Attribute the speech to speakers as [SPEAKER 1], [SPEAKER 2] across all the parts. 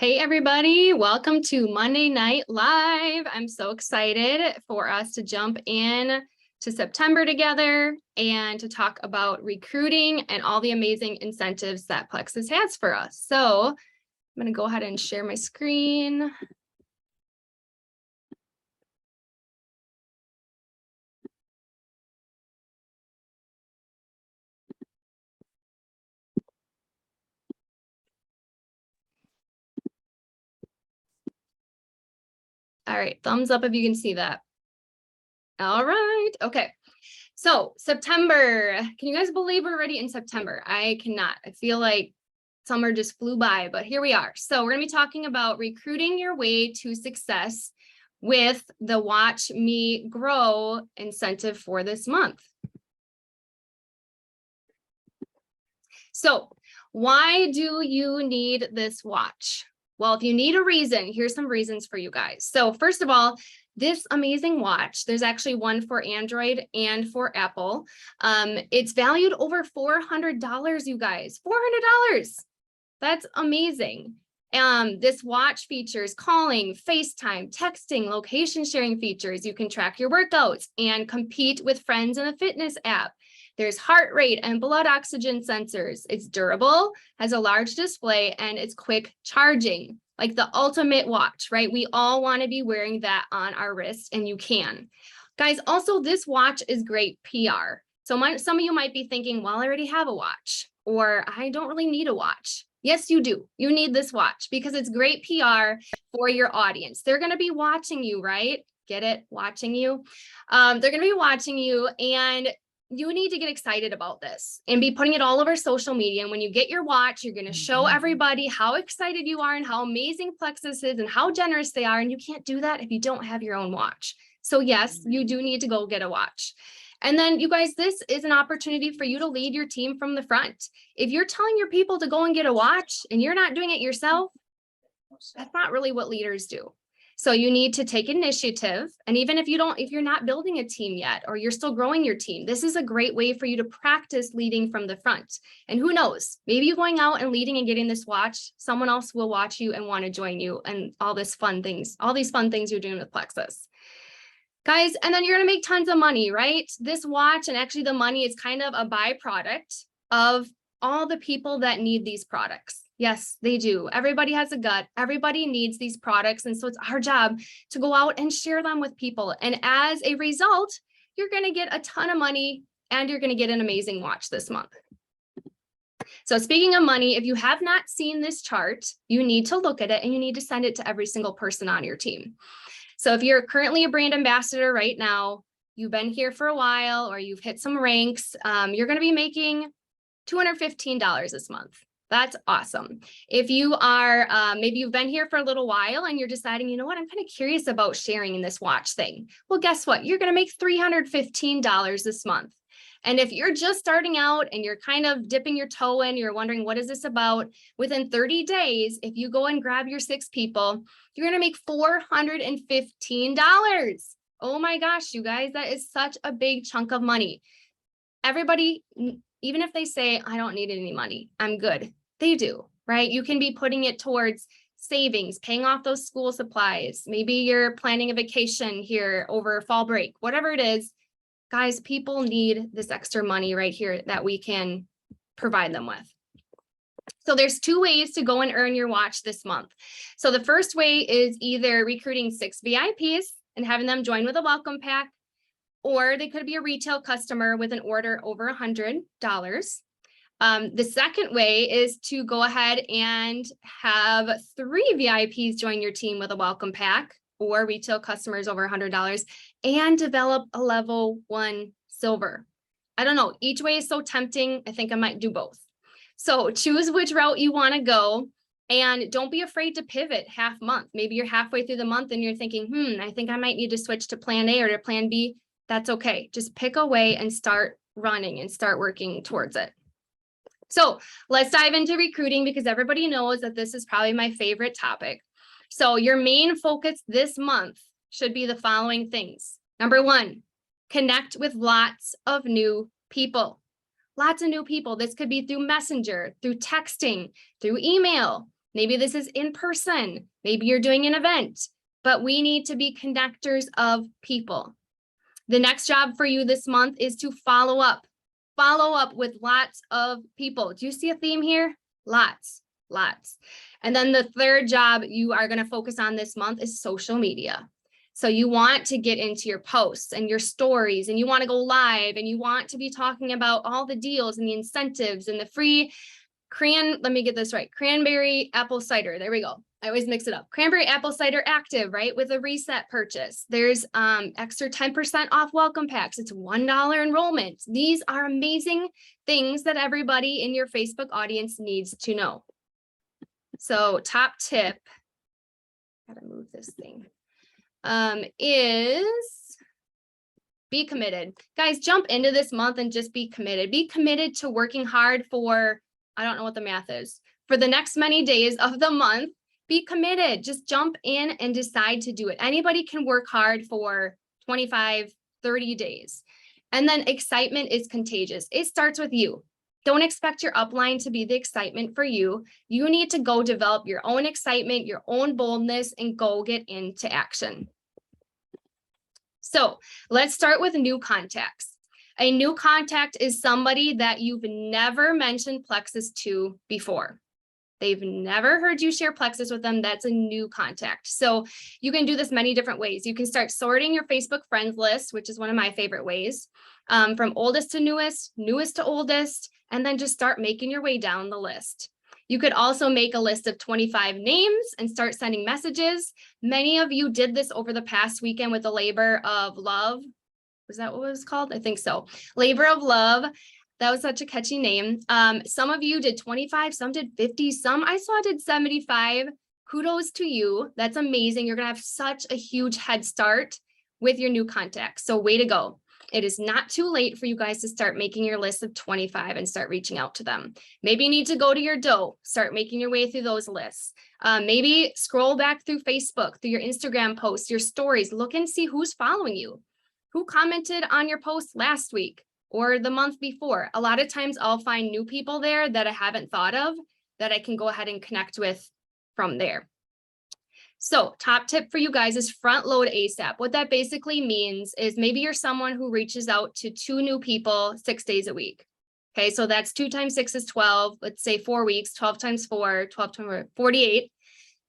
[SPEAKER 1] Hey everybody, welcome to Monday Night Live. I'm so excited for us to jump in to September together and to talk about recruiting and all the amazing incentives that Plexus has for us. So I'm going to go ahead and share my screen. All right, thumbs up if you can see that. All right, okay. So September, can you guys believe we're already in September? I cannot. I feel like summer just flew by, but here we are. So we're going to be talking about recruiting your way to success with the Watch Me Grow incentive for this month. So why do you need this watch? Well, if you need a reason, here's some reasons for you guys. So first of all, this amazing watch, there's actually one for Android and for Apple. It's valued over $400, you guys, $400. That's amazing. This watch features calling, FaceTime, texting, location sharing features. You can track your workouts and compete with friends in the fitness app. There's heart rate and blood oxygen sensors. It's durable, has a large display, and it's quick charging, like the ultimate watch, right? We all want to be wearing that on our wrist, and you can. Guys, also, this watch is great PR. So some of you might be thinking, well, I already have a watch, or I don't really need a watch. Yes, you do. You need this watch because it's great PR for your audience. They're going to be watching you, right? Get it? Watching you. They're going to be watching you, and you need to get excited about this and be putting it all over social media. And when you get your watch, you're going to show everybody how excited you are and how amazing Plexus is and how generous they are. And you can't do that if you don't have your own watch. So yes, you do need to go get a watch. And then you guys, this is an opportunity for you to lead your team from the front. If you're telling your people to go and get a watch and you're not doing it yourself, that's not really what leaders do. So you need to take initiative. And even if you're not building a team yet, or you're still growing your team, this is a great way for you to practice leading from the front. And who knows, maybe you going out and leading and getting this watch, someone else will watch you and want to join you and all these fun things you're doing with Plexus. Guys, and then you're going to make tons of money, right? This watch and actually the money is kind of a byproduct of all the people that need these products. Yes, they do. Everybody has a gut. Everybody needs these products. And so it's our job to go out and share them with people. And as a result, you're going to get a ton of money and you're going to get an amazing watch this month. So speaking of money, if you have not seen this chart, you need to look at it and you need to send it to every single person on your team. So if you're currently a brand ambassador right now, you've been here for a while or you've hit some ranks, you're going to be making $215 this month. That's awesome. If you are, maybe you've been here for a little while and you're deciding, you know what, I'm kind of curious about sharing in this watch thing. Well, guess what? You're going to make $315 this month. And if you're just starting out and you're kind of dipping your toe in, you're wondering, what is this about? Within 30 days, if you go and grab your 6 people, you're going to make $415. Oh my gosh, you guys, that is such a big chunk of money. Everybody, even if they say, I don't need any money, I'm good. They do, right? You can be putting it towards savings, paying off those school supplies. Maybe you're planning a vacation here over fall break, whatever it is. Guys, people need this extra money right here that we can provide them with. So there's 2 ways to go and earn your watch this month. So the first way is either recruiting 6 VIPs and having them join with a welcome pack, or they could be a retail customer with an order over $100. The second way is to go ahead and have 3 VIPs join your team with a welcome pack or retail customers over $100 and develop a level 1 silver. I don't know, each way is so tempting. I think I might do both. So choose which route you want to go and don't be afraid to pivot half month. Maybe you're halfway through the month and you're thinking, I think I might need to switch to plan A or to plan B. That's okay. Just pick a way and start running and start working towards it. So let's dive into recruiting because everybody knows that this is probably my favorite topic. So your main focus this month should be the following things. Number 1, connect with lots of new people. Lots of new people. This could be through Messenger, through texting, through email. Maybe this is in person. Maybe you're doing an event, but we need to be connectors of people. The next job for you this month is to follow up with lots of people. Do you see a theme here? Lots. And then the third job you are going to focus on this month is social media. So you want to get into your posts and your stories, and you want to go live, and you want to be talking about all the deals and the incentives and the free let me get this right. Cranberry apple cider. There we go. I always mix it up. Cranberry apple cider active, right? With a reset purchase. There's extra 10% off welcome packs. It's $1 enrollment. These are amazing things that everybody in your Facebook audience needs to know. So top tip, gotta move this thing, is be committed. Guys, jump into this month and just be committed. Be committed to working hard for, I don't know what the math is, for the next many days of the month. Be committed. Just jump in and decide to do it. Anybody can work hard for 25, 30 days. And then excitement is contagious. It starts with you. Don't expect your upline to be the excitement for you. You need to go develop your own excitement, your own boldness, and go get into action. So let's start with new contacts. A new contact is somebody that you've never mentioned Plexus to before. They've never heard you share Plexus with them. That's a new contact. So you can do this many different ways. You can start sorting your Facebook friends list, which is one of my favorite ways, from oldest to newest, newest to oldest, and then just start making your way down the list. You could also make a list of 25 names and start sending messages. Many of you did this over the past weekend with the Labor of Love. Was that what it was called? I think so. Labor of Love. That was such a catchy name. Some of you did 25, some did 50, some I saw did 75. Kudos to you. That's amazing. You're going to have such a huge head start with your new contacts. So way to go. It is not too late for you guys to start making your list of 25 and start reaching out to them. Maybe you need to go to your dough, start making your way through those lists. Maybe scroll back through Facebook, through your Instagram posts, your stories, look and see who's following you, who commented on your post last week or the month before. A lot of times I'll find new people there that I haven't thought of that I can go ahead and connect with from there. So top tip for you guys is front load ASAP. What that basically means is maybe you're someone who reaches out to 2 new people 6 days a week. Okay, so that's 2 times 6 is 12. Let's say 4 weeks, 12 times 4, 12 times 48.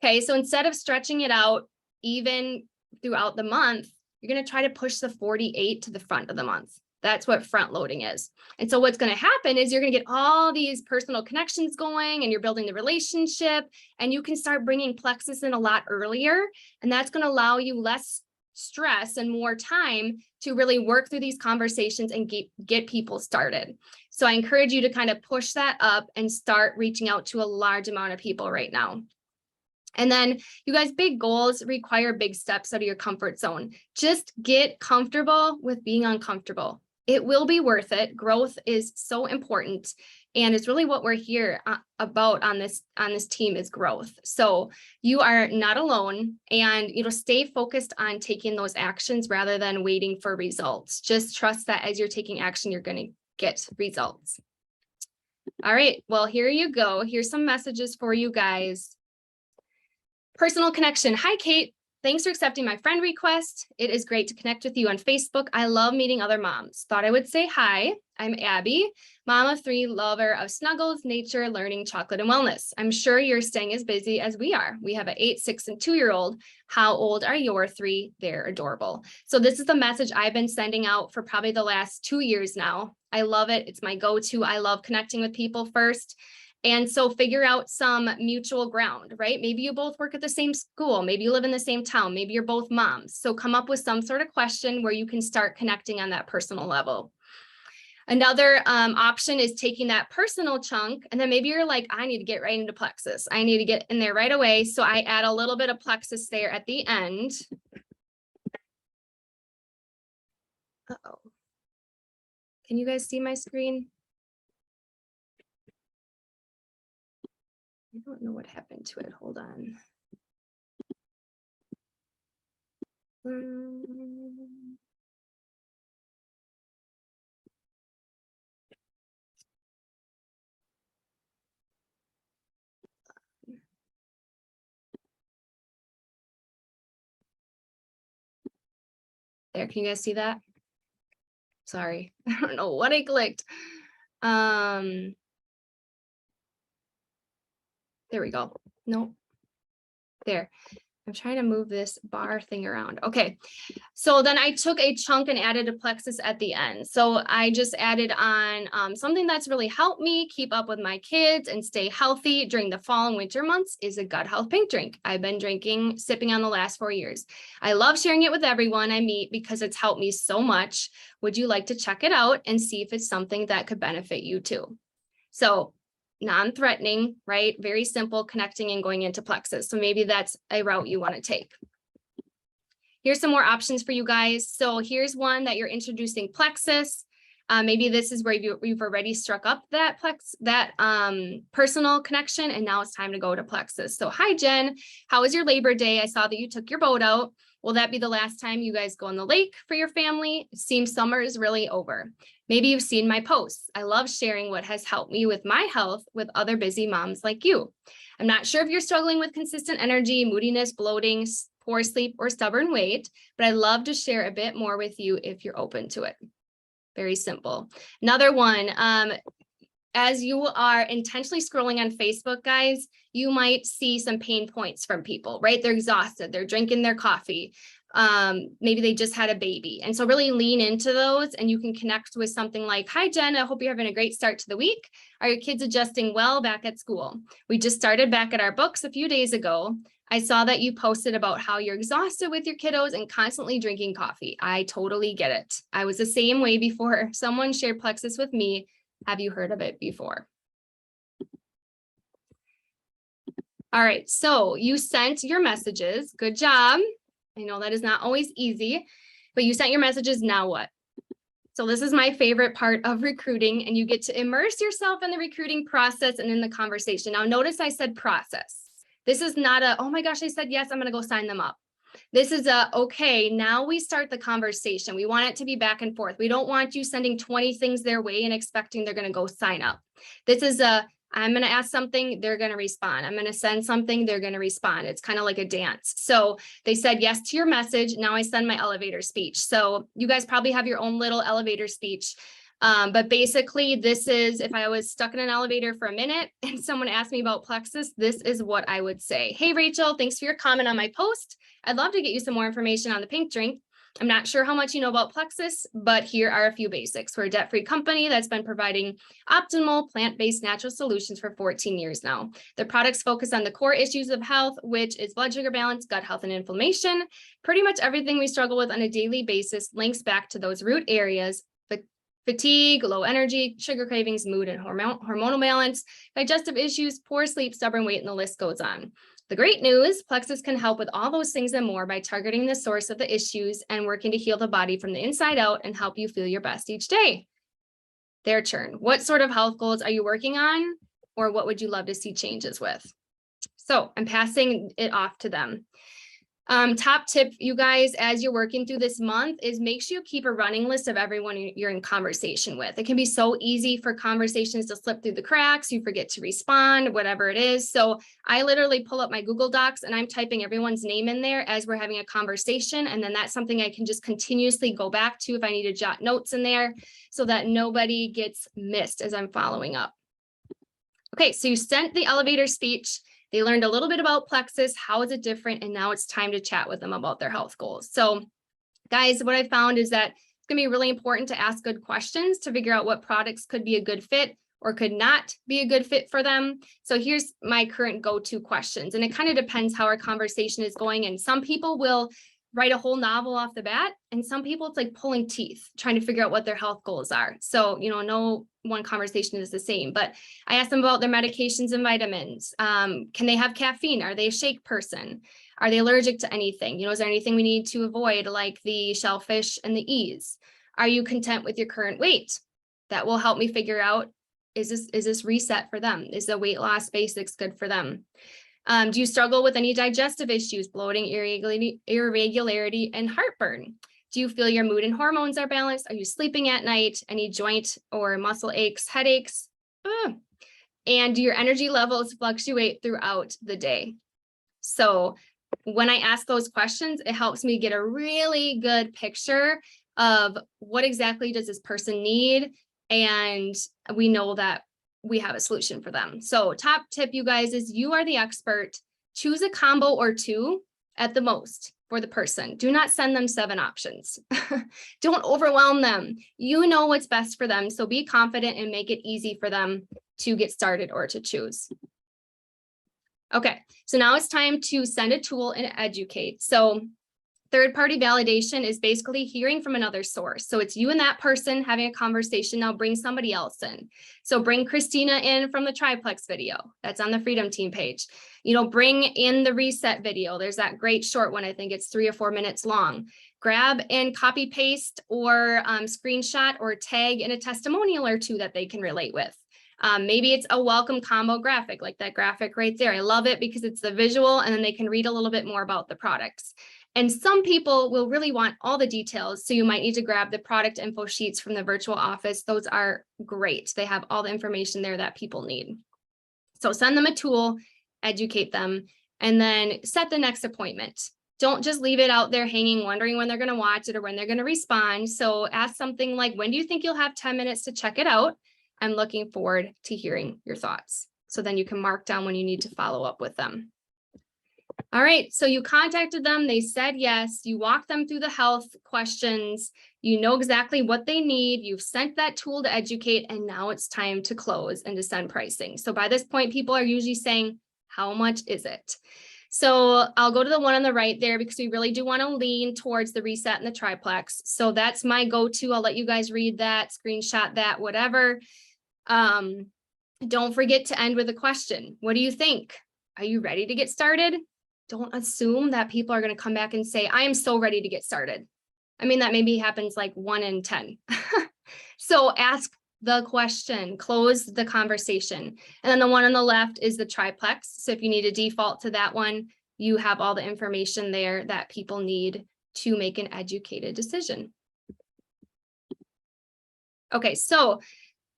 [SPEAKER 1] Okay, so instead of stretching it out even throughout the month, you're going to try to push the 48 to the front of the month. That's what front loading is. And so what's going to happen is you're going to get all these personal connections going, and you're building the relationship, and you can start bringing Plexus in a lot earlier. And that's going to allow you less stress and more time to really work through these conversations and get people started. So I encourage you to kind of push that up and start reaching out to a large amount of people right now. And then you guys, big goals require big steps out of your comfort zone. Just get comfortable with being uncomfortable. It will be worth it. Growth is so important. And it's really what we're here about on this team is growth. So you are not alone, and stay focused on taking those actions rather than waiting for results. Just trust that as you're taking action, you're going to get results. All right, well, here you go. Here's some messages for you guys. Personal connection. Hi, Kate. Thanks for accepting my friend request. It is great to connect with you on Facebook. I love meeting other moms. Thought I would say hi. I'm Abby, mom of 3, lover of snuggles, nature, learning, chocolate, and wellness. I'm sure you're staying as busy as we are. We have an 8, 6, and 2-year-old. How old are your 3? They're adorable. So this is the message I've been sending out for probably the last 2 years now. I love it. It's my go-to. I love connecting with people first. And so figure out some mutual ground, right? Maybe you both work at the same school. Maybe you live in the same town. Maybe you're both moms. So come up with some sort of question where you can start connecting on that personal level. Another option is taking that personal chunk, and then maybe you're like, I need to get right into Plexus. I need to get in there right away. So I add a little bit of Plexus there at the end. Uh-oh. Can you guys see my screen? I don't know what happened to it. Hold on. there. Can you guys see that? Sorry, I don't know what I clicked. There we go. Nope. There. I'm trying to move this bar thing around. Okay. So then I took a chunk and added a plexus at the end. So I just added on something that's really helped me keep up with my kids and stay healthy during the fall and winter months is a gut health pink drink. I've been sipping on the last 4 years. I love sharing it with everyone I meet because it's helped me so much. Would you like to check it out and see if it's something that could benefit you too? So non-threatening, right? Very simple, connecting and going into plexus. So maybe that's a route you want to take. Here's some more options for you guys. So here's one that you're introducing plexus. Maybe this is where you've already struck up that personal connection, and now it's time to go to plexus. So hi, Jen. How was your Labor Day? I saw that you took your boat out. Will that be the last time you guys go on the lake for your family? It seems summer is really over. Maybe you've seen my posts. I love sharing what has helped me with my health with other busy moms like you. I'm not sure if you're struggling with consistent energy, moodiness, bloating, poor sleep, or stubborn weight, but I'd love to share a bit more with you if you're open to it. Very simple. Another one, as you are intentionally scrolling on Facebook, guys, you might see some pain points from people, right? They're exhausted, they're drinking their coffee. Maybe they just had a baby. And so really lean into those, and you can connect with something like, hi, Jen, I hope you're having a great start to the week. Are your kids adjusting well back at school? We just started back at our books a few days ago. I saw that you posted about how you're exhausted with your kiddos and constantly drinking coffee. I totally get it. I was the same way before someone shared plexus with me. Have you heard of it before? All right, so you sent your messages. Good job. I know that is not always easy, but you sent your messages. Now what? So this is my favorite part of recruiting, and you get to immerse yourself in the recruiting process and in the conversation. Now, notice I said process. This is not a, oh my gosh, I said yes, I'm going to go sign them up. This is a, okay, now we start the conversation. We want it to be back and forth. We don't want you sending 20 things their way and expecting they're going to go sign up. This is a, I'm going to ask something, they're going to respond. I'm going to send something, they're going to respond. It's kind of like a dance. So they said yes to your message. Now I send my elevator speech. So you guys probably have your own little elevator speech. But basically this is, if I was stuck in an elevator for a minute and someone asked me about plexus, this is what I would say. Hey, Rachel, thanks for your comment on my post. I'd love to get you some more information on the pink drink. I'm not sure how much you know about plexus, but here are a few basics. We're a debt-free company that's been providing optimal plant-based natural solutions for 14 years now. The products focus on the core issues of health, which is blood sugar balance, gut health, and inflammation. Pretty much everything we struggle with on a daily basis links back to those root areas: fatigue, low energy, sugar cravings, mood and hormonal balance, digestive issues, poor sleep, stubborn weight, and the list goes on. The great news, plexus can help with all those things and more by targeting the source of the issues and working to heal the body from the inside out and help you feel your best each day. Their turn. What sort of health goals are you working on, or what would you love to see changes with? So I'm passing it off to them. Top tip, you guys, as you're working through this month, is make sure you keep a running list of everyone you're in conversation with. It can be so easy for conversations to slip through the cracks. You forget to respond, whatever it is. So I literally pull up my Google Docs and I'm typing everyone's name in there as we're having a conversation. And then that's something I can just continuously go back to if I need to jot notes in there so that nobody gets missed as I'm following up. Okay, so you sent the elevator speech. They learned a little bit about plexus. How is it different? And now it's time to chat with them about their health goals. So guys, what I found is that it's going to be really important to ask good questions to figure out what products could be a good fit or could not be a good fit for them. So here's my current go-to questions. And it kind of depends how our conversation is going. And some people will write a whole novel off the bat. And some people, it's like pulling teeth, trying to figure out what their health goals are. So, no one conversation is the same, but I asked them about their medications and vitamins. Can they have caffeine? Are they a shake person? Are they allergic to anything? Is there anything we need to avoid, like the shellfish and the E's? Are you content with your current weight? That will help me figure out, is this reset for them? Is the weight loss basics good for them? Do you struggle with any digestive issues, bloating, irregularity, and heartburn? Do you feel your mood and hormones are balanced? Are you sleeping at night? Any joint or muscle aches, headaches? And do your energy levels fluctuate throughout the day? So when I ask those questions, it helps me get a really good picture of what exactly does this person need. And we know that we have a solution for them. So top tip, you guys, is you are the expert. Choose a combo or two at the most for the person. Do not send them 7 options. Don't overwhelm them. You know what's best for them. So be confident and make it easy for them to get started or to choose. Okay, so now it's time to send a tool and educate. So third-party validation is basically hearing from another source. So it's you and that person having a conversation. Now bring somebody else in. So bring Christina in from the triplex video. That's on the Freedom Team page. You know, bring in the reset video. There's that great short one. I think it's 3 or 4 minutes long. Grab and copy paste or screenshot or tag in a testimonial or two that they can relate with. Maybe it's a welcome combo graphic, like that graphic right there. I love it because it's the visual and then they can read a little bit more about the products. And some people will really want all the details. So you might need to grab the product info sheets from the virtual office. Those are great. They have all the information there that people need. So send them a tool, educate them, and then set the next appointment. Don't just leave it out there hanging, wondering when they're going to watch it or when they're going to respond. So ask something like, when do you think you'll have 10 minutes to check it out? I'm looking forward to hearing your thoughts. So then you can mark down when you need to follow up with them. All right, so you contacted them, they said yes, you walked them through the health questions, you know exactly what they need, you've sent that tool to educate, and now it's time to close and to send pricing. So by this point, people are usually saying, how much is it? So I'll go to the one on the right there because we really do want to lean towards the reset and the triplex. So that's my go-to. I'll let you guys read that, screenshot that, whatever. Don't forget to end with a question. What do you think? Are you ready to get started? Don't assume that people are going to come back and say, I am so ready to get started. I mean, that maybe happens like 1 in 10. So ask the question, close the conversation. And then the one on the left is the triplex. So if you need to default to that one, you have all the information there that people need to make an educated decision. Okay, so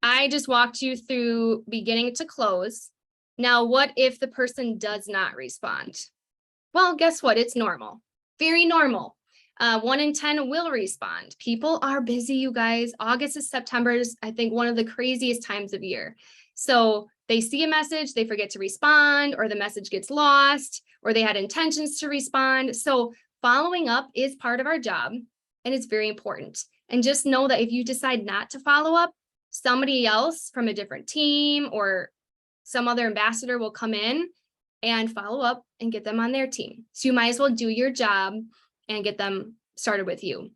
[SPEAKER 1] I just walked you through beginning to close. Now, what if the person does not respond? Well, guess what? It's normal, very normal. 1 in 10 will respond. People are busy, you guys. August and September is, I think, one of the craziest times of year. So they see a message, they forget to respond, or the message gets lost, or they had intentions to respond. So following up is part of our job, and it's very important. And just know that if you decide not to follow up, somebody else from a different team or some other ambassador will come in and follow up and get them on their team. So you might as well do your job and get them started with you.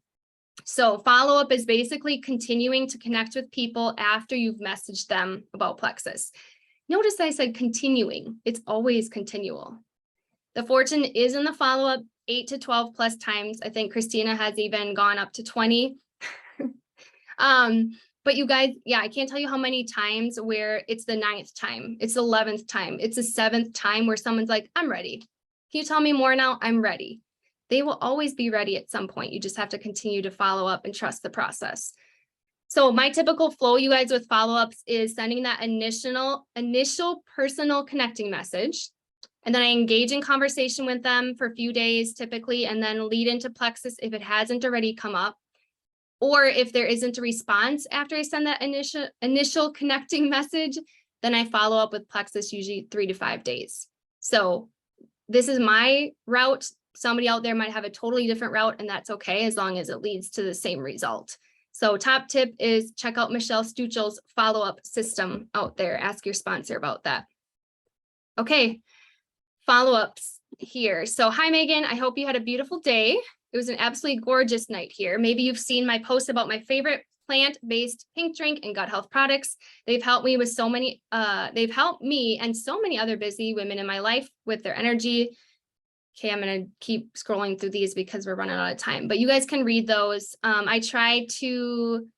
[SPEAKER 1] So follow up is basically continuing to connect with people after you've messaged them about Plexus. Notice I said continuing. It's always continual. The fortune is in the follow-up 8 to 12 plus times. I think Christina has even gone up to 20. But you guys, yeah, I can't tell you how many times where it's the 9th time, it's the 11th time, it's the 7th time where someone's like, I'm ready. Can you tell me more now? I'm ready. They will always be ready at some point. You just have to continue to follow up and trust the process. So my typical flow, you guys, with follow-ups is sending that initial personal connecting message. And then I engage in conversation with them for a few days typically, and then lead into Plexus if it hasn't already come up. Or if there isn't a response after I send that initial connecting message, then I follow up with Plexus usually 3 to 5 days. So this is my route. Somebody out there might have a totally different route, and that's okay as long as it leads to the same result. So top tip is check out Michelle Stuchel's follow-up system out there. Ask your sponsor about that. Okay, follow-ups here. So hi, Megan. I hope you had a beautiful day. It was an absolutely gorgeous night here. Maybe you've seen my post about my favorite plant-based pink drink and gut health products. They've helped me with so many, they've helped me and so many other busy women in my life with their energy. Okay, I'm going to keep scrolling through these because we're running out of time, but you guys can read those. I try to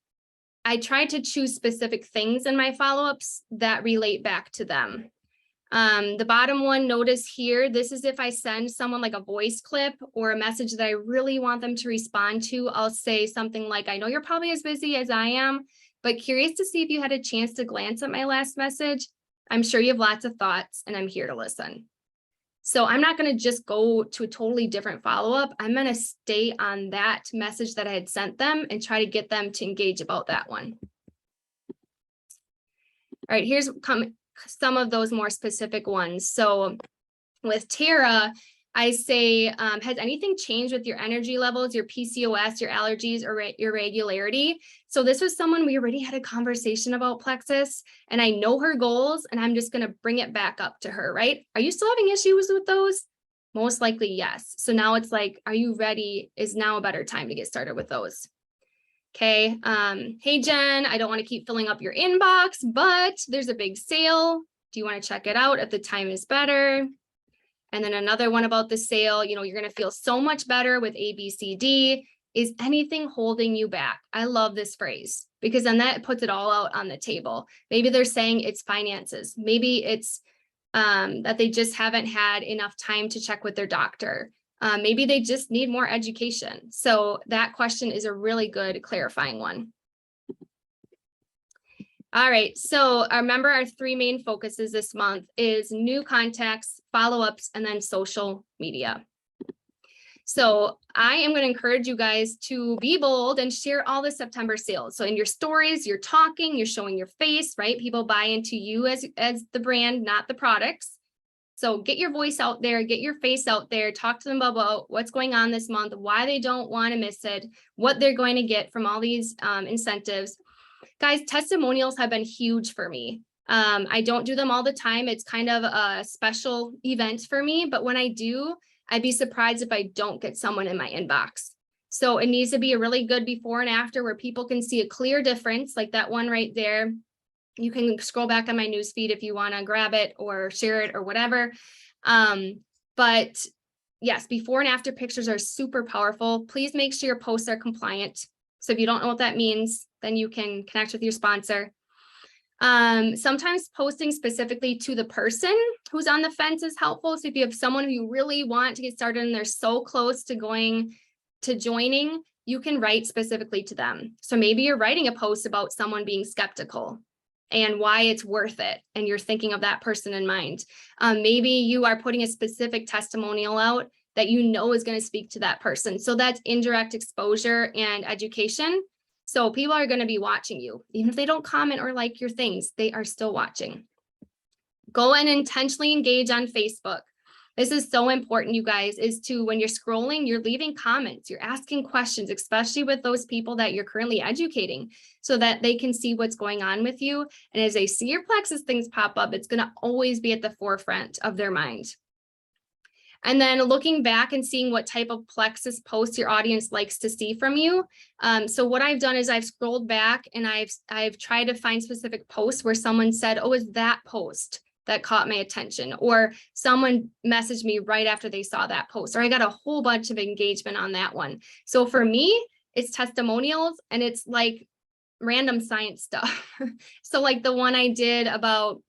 [SPEAKER 1] choose specific things in my follow-ups that relate back to them. The bottom one, notice here, this is if I send someone like a voice clip or a message that I really want them to respond to. I'll say something like, I know you're probably as busy as I am, but curious to see if you had a chance to glance at my last message. I'm sure you have lots of thoughts and I'm here to listen. So I'm not going to just go to a totally different follow-up. I'm going to stay on that message that I had sent them and try to get them to engage about that one. All right, here's some of those more specific ones. So with Tara, I say, has anything changed with your energy levels, your PCOS, your allergies, or your regularity? So this was someone we already had a conversation about plexus, and I know her goals, and I'm just going to bring it back up to her, right? Are you still having issues with those? Most likely, yes. So now it's like, are you ready? Is now a better time to get started with those? Okay. Hey, Jen, I don't want to keep filling up your inbox, but there's a big sale. Do you want to check it out if the time is better? And then another one about the sale, you're going to feel so much better with ABCD. Is anything holding you back? I love this phrase because then that puts it all out on the table. Maybe they're saying it's finances. Maybe it's that they just haven't had enough time to check with their doctor. Maybe they just need more education. So that question is a really good clarifying one. All right, so remember our three main focuses this month is new contacts, follow-ups, and then social media. So I am going to encourage you guys to be bold and share all the September sales. So in your stories, you're talking, you're showing your face, right? People buy into you as the brand, not the products. So get your voice out there, get your face out there, talk to them about what's going on this month, why they don't want to miss it, what they're going to get from all these incentives. Guys, testimonials have been huge for me. I don't do them all the time. It's kind of a special event for me, but when I do, I'd be surprised if I don't get someone in my inbox. So it needs to be a really good before and after where people can see a clear difference, like that one right there. You can scroll back on my newsfeed if you want to grab it or share it or whatever. But yes, before and after pictures are super powerful. Please make sure your posts are compliant. So if you don't know what that means, then you can connect with your sponsor. Sometimes posting specifically to the person who's on the fence is helpful. So if you have someone who you really want to get started and they're so close to joining, you can write specifically to them. So maybe you're writing a post about someone being skeptical and why it's worth it, and you're thinking of that person in mind. Maybe you are putting a specific testimonial out that you know is going to speak to that person. So that's indirect exposure and education. So people are going to be watching you. Even if they don't comment or like your things, they are still watching. Go and intentionally engage on Facebook. This is so important, you guys, is to, when you're scrolling, you're leaving comments, you're asking questions, especially with those people that you're currently educating, so that they can see what's going on with you. And as they see your plexus things pop up, it's going to always be at the forefront of their mind. And then looking back and seeing what type of plexus posts your audience likes to see from you. So what I've done is I've scrolled back and I've tried to find specific posts where someone said, oh, is that post that caught my attention? Or someone messaged me right after they saw that post, or I got a whole bunch of engagement on that one. So for me, it's testimonials and it's like random science stuff. So like the one I did about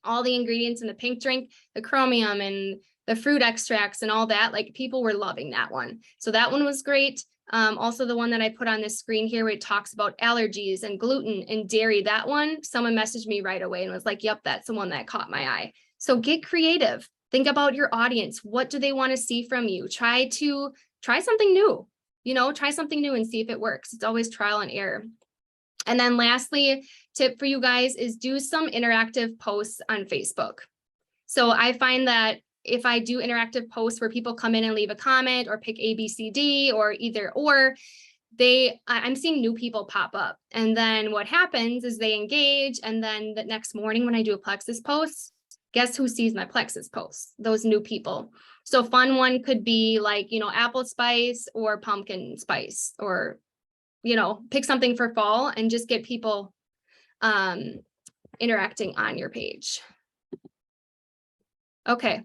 [SPEAKER 1] all the ingredients in the pink drink, the chromium and the fruit extracts and all that, like people were loving that one. So that one was great. Also the one that I put on this screen here where it talks about allergies and gluten and dairy, that one, someone messaged me right away and was like, yep, that's the one that caught my eye. So get creative. Think about your audience. What do they want to see from you? Try something new, try something new and see if it works. It's always trial and error. And then lastly, tip for you guys is do some interactive posts on Facebook. So I find that if I do interactive posts where people come in and leave a comment or pick ABCD or either or, I'm seeing new people pop up. And then what happens is they engage. And then the next morning when I do a plexus post, guess who sees my plexus posts? Those new people. So fun one could be like, apple spice or pumpkin spice, or, pick something for fall and just get people interacting on your page. Okay.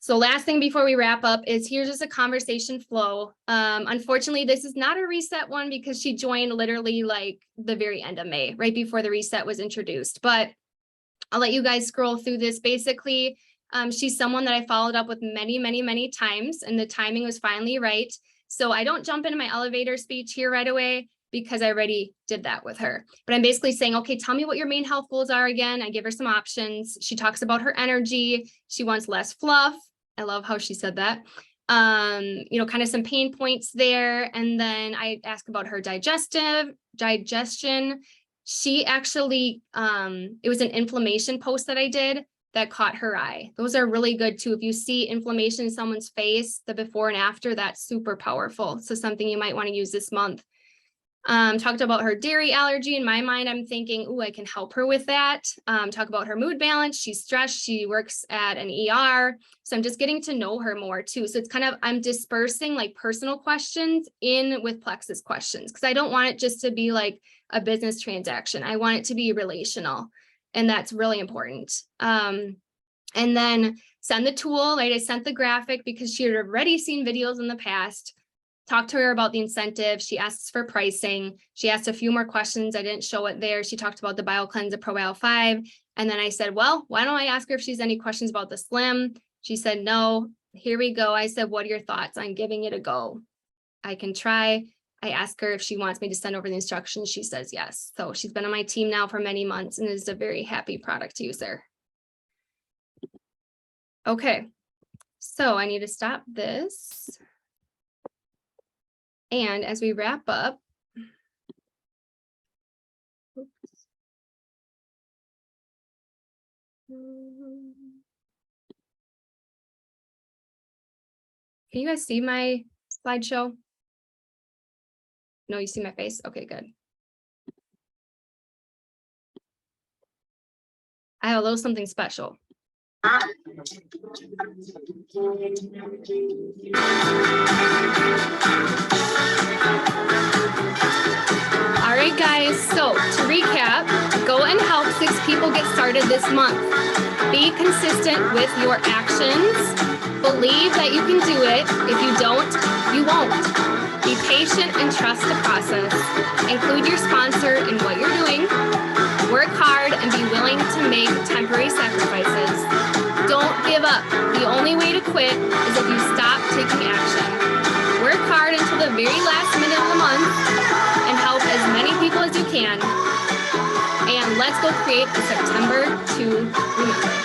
[SPEAKER 1] So last thing before we wrap up is here's just a conversation flow. Unfortunately, this is not a reset one because she joined literally like the very end of May, right before the reset was introduced. But I'll let you guys scroll through this. Basically, she's someone that I followed up with many, many, many times, and the timing was finally right. So I don't jump into my elevator speech here right away because I already did that with her. But I'm basically saying, okay, tell me what your main health goals are again. I give her some options. She talks about her energy. She wants less fluff. I love how she said that. You know, kind of some pain points there. And then I asked about her digestion. She actually, it was an inflammation post that I did that caught her eye. Those are really good too. If you see inflammation in someone's face, the before and after, that's super powerful. So something you might want to use this month. Talked about her dairy allergy. In my mind, I'm thinking, oh, I can help her with that. Talk about her mood balance. She's stressed. She works at an ER. So I'm just getting to know her more too. So it's kind of, I'm dispersing like personal questions in with Plexus questions, because I don't want it just to be like a business transaction. I want it to be relational. And that's really important. And then send the tool. Like I sent the graphic because she had already seen videos in the past. Talked to her about the incentive. She asks for pricing. She asked a few more questions. I didn't show it there. She talked about the BioCleanse, the ProBio 5. And then I said, well, why don't I ask her if she's any questions about the Slim? She said, no. Here we go. I said, what are your thoughts on giving it a go? I can try. I asked her if she wants me to send over the instructions. She says yes. So she's been on my team now for many months and is a very happy product user. Okay. So I need to stop this. And as we wrap up, can you guys see my slideshow? No, you see my face? Okay, good. I have a little something special. All right, guys, so to recap, go and help 6 people get started this month. Be consistent with your actions. Believe that you can do it. If you don't, you won't. Be patient and trust the process. Include your sponsor in what you're doing. Work hard and be willing to make temporary sacrifices. Don't give up. The only way to quit is if you stop taking action. Work hard until the very last minute of the month and help as many people as you can. And let's go create a September to remember.